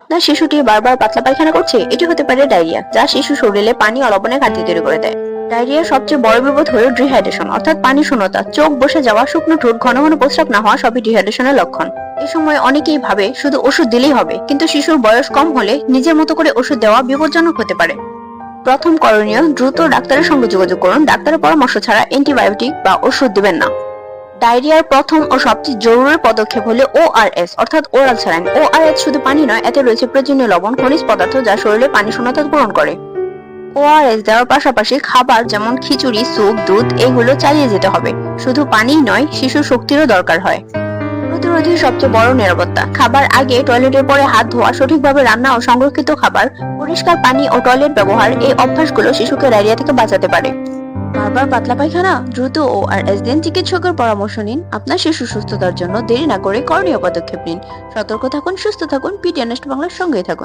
আপনার শিশুটি বারবার পাতলা পায়খানা করছে, এটি হতে পারে ডায়রিয়া, যা শিশু শরীরে পানি ও লবণের ঘাটতি তৈরি করে দেয়। ডায়রিয়ার সবচেয়ে বড় বিপদ হলো ডিহাইড্রেশন, অর্থাৎ পানি শূন্যতা। চোখ বসে যাওয়া, শুকনো ঠোঁট, ঘন ঘন প্রস্রাব না হওয়া সবই ডিহাইড্রেশনের লক্ষণ। এই সময় অনেকেই ভাবে শুধু ওষুধ দিলেই হবে, কিন্তু শিশুর বয়স কম হলে নিজের মতো করে ওষুধ দেওয়া বিপজ্জনক হতে পারে। প্রথম করণীয়, দ্রুত ডাক্তারের সঙ্গে যোগাযোগ করুন। ডাক্তারের পরামর্শ ছাড়া অ্যান্টিবায়োটিক বা ওষুধ দিবেন না। ডায়রিয়ার প্রথম ও সবচেয়ে জরুরি পদক্ষেপ হলো ওআরএস, অর্থাৎ ওরাল স্যালাইন। ওআরএস শুধু পানি নয়, এতে রয়েছে প্রয়োজনীয় লবণ, খনিজ পদার্থ, যা শরীরে পানি শূন্যতা পূরণ করে। ওআরএস দেওয়ার পাশাপাশি খাবার যেমন খিচুড়ি, স্যুপ, দুধ এগুলো চালিয়ে যেতে হবে। শুধু পানিই নয়, শিশুর শক্তিরও দরকার হয়। প্রতিরোধী সবচেয়ে বড় নিরাপত্তা, খাবার আগে, টয়লেটের পরে হাত ধোয়া, সঠিকভাবে রান্না ও সংরক্ষিত খাবার, পরিষ্কার পানি ও টয়লেট ব্যবহার, এই অভ্যাসগুলো শিশুকে ডায়রিয়া থেকে বাঁচাতে পারে। বারবার পাতলা পায়খানা? দ্রুত ওআরএস দিন। চিকিৎসকের পরামর্শ নিন। আপনার শিশু সুস্থতার জন্য দেরি না করে করণীয় পদক্ষেপ নিন। সতর্ক থাকুন, সুস্থ থাকুন। পিডিএনএস্ট বাংলার সঙ্গেই থাকুন।